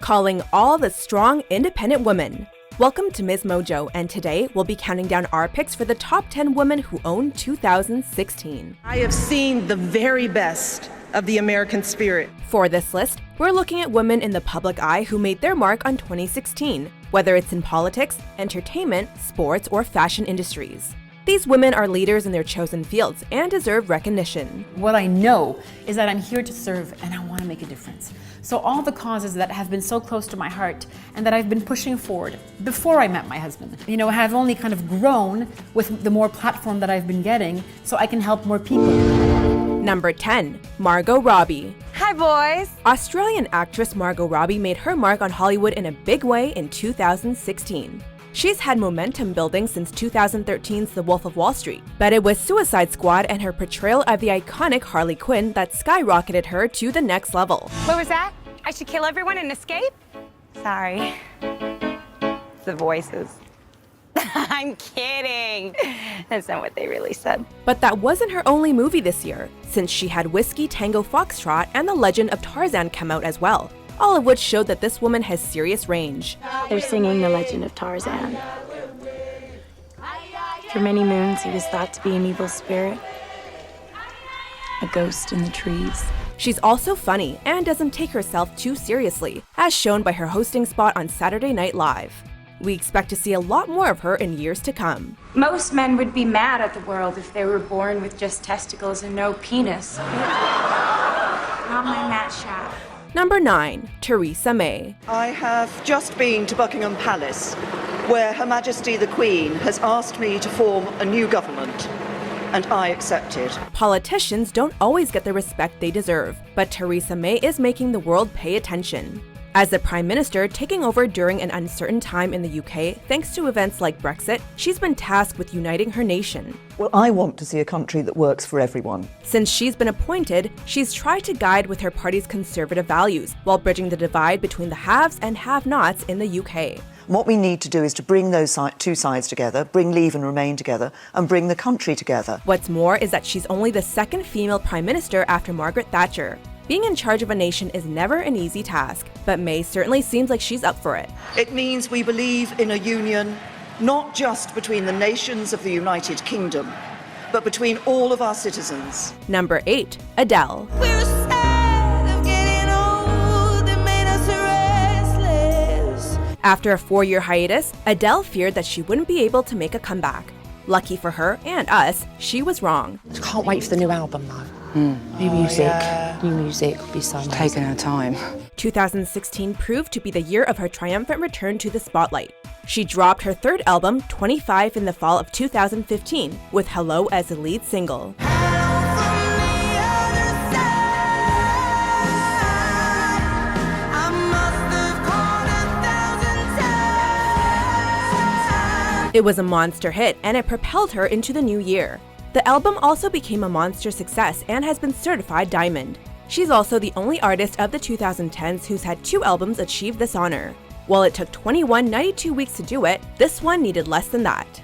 calling all the strong, independent women. Welcome to MsMojo, and today we'll be counting down our picks for the top 10 women who own 2016. I have seen the very best of the American spirit. For this list, we're looking at women in the public eye who made their mark on 2016, whether it's in politics, entertainment, sports, or fashion industries. These women are leaders in their chosen fields and deserve recognition. What I know is that I'm here to serve and I want to make a difference. So all the causes that have been so close to my heart and that I've been pushing forward before I met my husband, have only kind of grown with the more platform that I've been getting so I can help more people. Number 10. Margot Robbie. Hi, boys. Australian actress Margot Robbie made her mark on Hollywood in a big way in 2016. She's had momentum building since 2013's The Wolf of Wall Street, but it was Suicide Squad and her portrayal of the iconic Harley Quinn that skyrocketed her to the next level. What was that? I should kill everyone and escape? Sorry. The voices. I'm kidding. That's not what they really said. But that wasn't her only movie this year, since she had Whiskey Tango Foxtrot and The Legend of Tarzan come out as well, all of which showed that this woman has serious range. They're singing The Legend of Tarzan. For many moons, he was thought to be an evil spirit, a ghost in the trees. She's also funny and doesn't take herself too seriously, as shown by her hosting spot on Saturday Night Live. We expect to see a lot more of her in years to come. Most men would be mad at the world if they were born with just testicles and no penis. Not my match shot. Number 9. Theresa May. I have just been to Buckingham Palace, where Her Majesty the Queen has asked me to form a new government, and I accepted. Politicians don't always get the respect they deserve, but Theresa May is making the world pay attention. As the Prime Minister taking over during an uncertain time in the UK, thanks to events like Brexit, she's been tasked with uniting her nation. Well, I want to see a country that works for everyone. Since she's been appointed, she's tried to guide with her party's conservative values, while bridging the divide between the haves and have-nots in the UK. What we need to do is to bring those two sides together, bring Leave and Remain together, and bring the country together. What's more is that she's only the second female Prime Minister after Margaret Thatcher. Being in charge of a nation is never an easy task, but May certainly seems like she's up for it. It means we believe in a union, not just between the nations of the United Kingdom, but between all of our citizens. Number 8. Adele. After a 4-year hiatus, Adele feared that she wouldn't be able to make a comeback. Lucky for her and us, she was wrong. Can't wait for the new album though. New music will be so amazing. Taking her time. 2016 proved to be the year of her triumphant return to the spotlight. She dropped her third album, 25, in the fall of 2015, with Hello as the lead single. It was a monster hit, and it propelled her into the new year. The album also became a monster success and has been certified diamond. She's also the only artist of the 2010s who's had 2 albums achieve this honor. While it took 92 weeks to do it, this one needed less than that.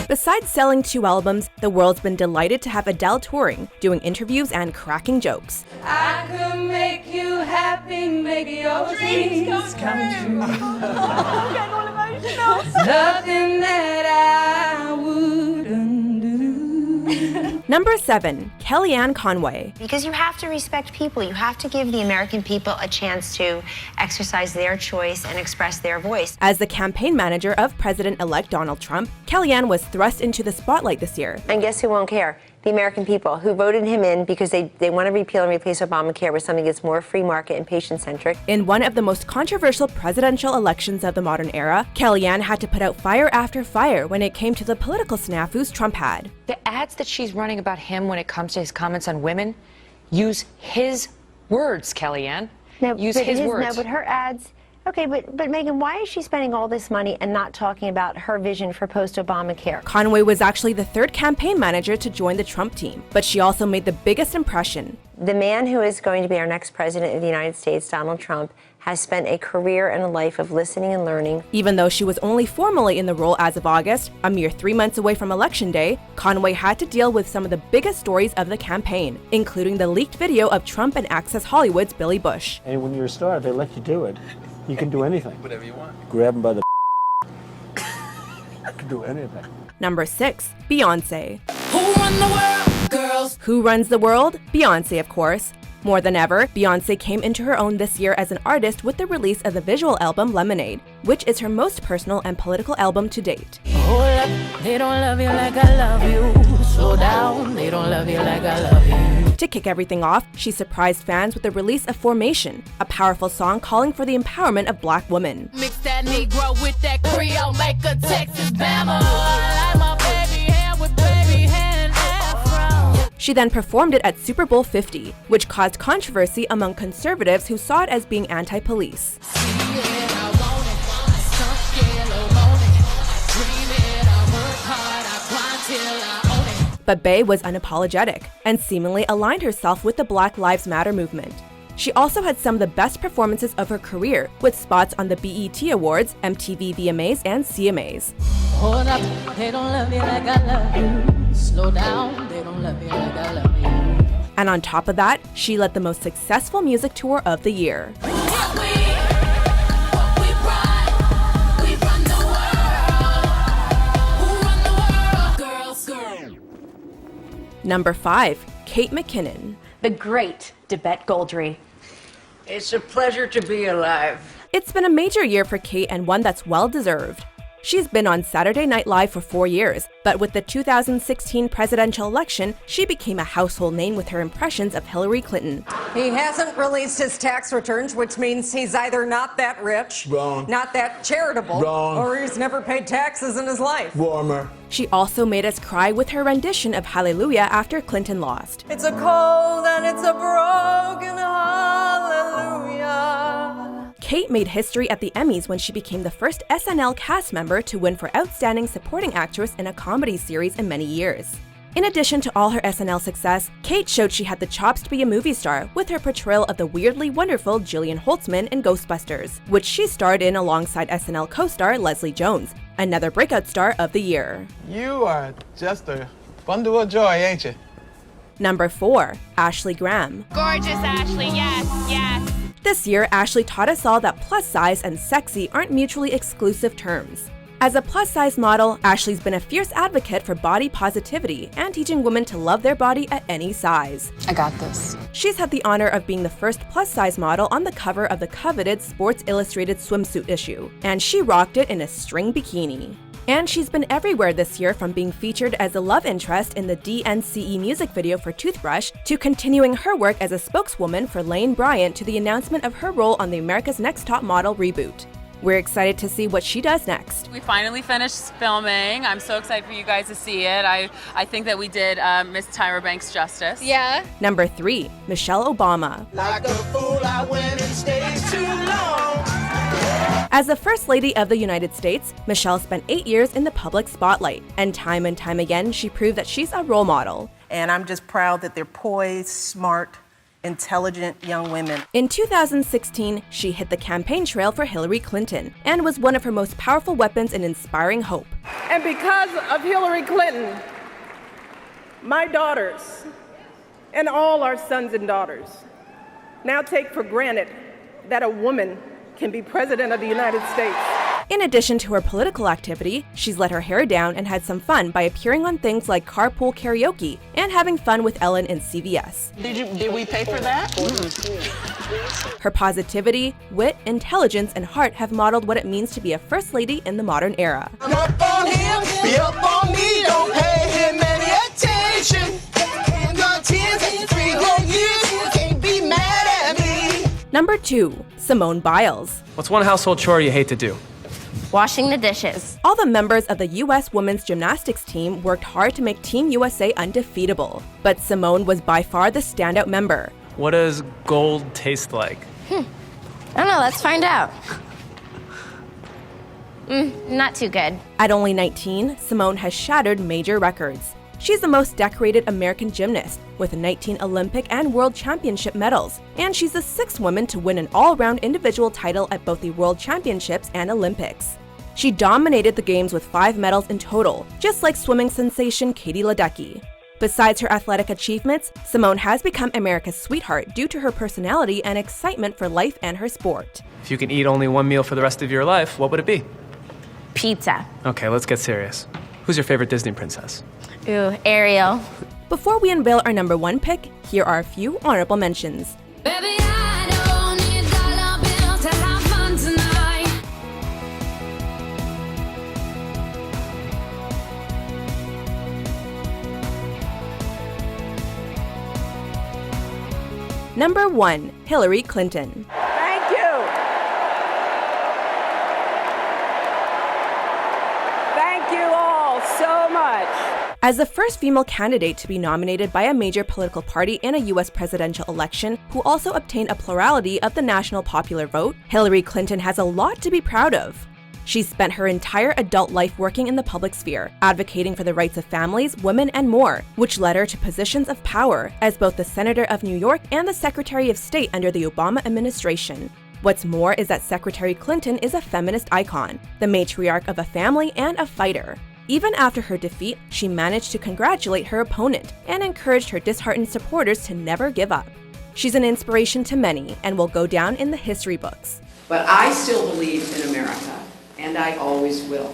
Besides selling 2 albums, the world's been delighted to have Adele touring, doing interviews and cracking jokes. I could make you happy, make your dreams come true. I'm getting all emotional. Nothing that I wouldn't do. Number 7. Kellyanne Conway. Because you have to respect people. You have to give the American people a chance to exercise their choice and express their voice. As the campaign manager of President-elect Donald Trump, Kellyanne was thrust into the spotlight this year. And guess who won't care? The American people who voted him in because they want to repeal and replace Obamacare with something that's more free market and patient-centric. In one of the most controversial presidential elections of the modern era, Kellyanne had to put out fire after fire when it came to the political snafus Trump had. The ads that she's running about him when it comes to his comments on women use his words, Kellyanne. Use his words. No, but her ads... Okay, but Megan, why is she spending all this money and not talking about her vision for post-Obamacare? Conway was actually the 3rd campaign manager to join the Trump team, but she also made the biggest impression. The man who is going to be our next president of the United States, Donald Trump, has spent a career and a life of listening and learning. Even though she was only formally in the role as of August, a mere 3 months away from Election Day, Conway had to deal with some of the biggest stories of the campaign, including the leaked video of Trump and Access Hollywood's Billy Bush. And when you're a star, they let you do it. You can do anything. Whatever you want. Grab them by the you can do anything. Number 6. Beyonce. Who run the world, girls? Who runs the world? Beyonce, of course. More than ever, Beyonce came into her own this year as an artist with the release of the visual album Lemonade, which is her most personal and political album to date. Hold up, they don't love you like I love you. Slow down, they don't love you like I love you. To kick everything off, she surprised fans with the release of Formation, a powerful song calling for the empowerment of Black women. Mix that Negro with that Creole, make a Texas Bama. I like my baby hair with baby hair and afro. She then performed it at Super Bowl 50, which caused controversy among conservatives who saw it as being anti-police. But Bey was unapologetic and seemingly aligned herself with the Black Lives Matter movement. She also had some of the best performances of her career, with spots on the BET Awards, MTV VMAs, and CMAs. Hold up, they don't love you like I love you. Slow down, they don't love you like I love you. And on top of that, she led the most successful music tour of the year. Number 5. Kate McKinnon. The great Debette Goldry. It's a pleasure to be alive. It's been a major year for Kate and one that's well-deserved. She's been on Saturday Night Live for 4 years, but with the 2016 presidential election, she became a household name with her impressions of Hillary Clinton. He hasn't released his tax returns, which means he's either not that rich, wrong, not that charitable, wrong, or he's never paid taxes in his life. Warmer. She also made us cry with her rendition of Hallelujah after Clinton lost. It's a cold and it's a broken hallelujah. Kate made history at the Emmys when she became the first SNL cast member to win for Outstanding Supporting Actress in a Comedy Series in many years. In addition to all her SNL success, Kate showed she had the chops to be a movie star with her portrayal of the weirdly wonderful Jillian Holtzman in Ghostbusters, which she starred in alongside SNL co-star Leslie Jones, another breakout star of the year. You are just a bundle of joy, ain't you? Number 4. Ashley Graham. Gorgeous, Ashley, yes, yes. This year, Ashley taught us all that plus size and sexy aren't mutually exclusive terms. As a plus-size model, Ashley's been a fierce advocate for body positivity and teaching women to love their body at any size. I got this. She's had the honor of being the first plus-size model on the cover of the coveted Sports Illustrated swimsuit issue, and she rocked it in a string bikini. And she's been everywhere this year, from being featured as a love interest in the DNCE music video for Toothbrush, to continuing her work as a spokeswoman for Lane Bryant, to the announcement of her role on the America's Next Top Model reboot. We're excited to see what she does next. We finally finished filming. I'm so excited for you guys to see it. I think that we did Miss Tyra Banks justice. Yeah. Number 3. Michelle Obama. Like a fool, I went and stayed too long. As the First Lady of the United States, Michelle spent 8 years in the public spotlight, and time again, she proved that she's a role model. And I'm just proud that they're poised, smart, intelligent young women. In 2016, she hit the campaign trail for Hillary Clinton and was one of her most powerful weapons in inspiring hope. And because of Hillary Clinton, my daughters and all our sons and daughters now take for granted that a woman can be president of the United States. In addition to her political activity, she's let her hair down and had some fun by appearing on things like Carpool Karaoke and having fun with Ellen in CVS. Did we pay for that? Her positivity, wit, intelligence, and heart have modeled what it means to be a First Lady in the modern era. I'm up on him, be up on me, don't pay him any attention. Got 10, 3 whole years, you can't be mad at me. Number 2. Simone Biles. What's one household chore you hate to do? Washing the dishes. All the members of the U.S. women's gymnastics team worked hard to make Team USA undefeatable, but Simone was by far the standout member. What does gold taste like? I don't know, let's find out. Not too good. At only 19, Simone has shattered major records. She's the most decorated American gymnast, with 19 Olympic and World Championship medals, and she's the 6th woman to win an all-around individual title at both the World Championships and Olympics. She dominated the games with 5 medals in total, just like swimming sensation Katie Ledecky. Besides her athletic achievements, Simone has become America's sweetheart due to her personality and excitement for life and her sport. If you can eat only one meal for the rest of your life, what would it be? Pizza. Okay, let's get serious. Who's your favorite Disney princess? Ooh, Ariel. Before we unveil our number 1 pick, here are a few honorable mentions. Baby, I don't need dollar bills to have fun tonight. Number 1. Hillary Clinton. Thank you. Thank you all so much. As the first female candidate to be nominated by a major political party in a U.S. presidential election, who also obtained a plurality of the national popular vote, Hillary Clinton has a lot to be proud of. She's spent her entire adult life working in the public sphere, advocating for the rights of families, women, and more, which led her to positions of power as both the Senator of New York and the Secretary of State under the Obama administration. What's more is that Secretary Clinton is a feminist icon, the matriarch of a family and a fighter. Even after her defeat, she managed to congratulate her opponent and encouraged her disheartened supporters to never give up. She's an inspiration to many and will go down in the history books. But I still believe in America, and I always will.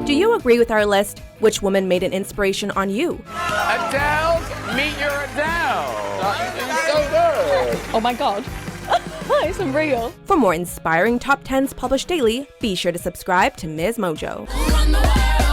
Do you agree with our list? Which woman made an inspiration on you? Adele, meet your Adele. It's so good. Oh my god. It's unreal. For more inspiring top 10s published daily, be sure to subscribe to MsMojo. Run the world.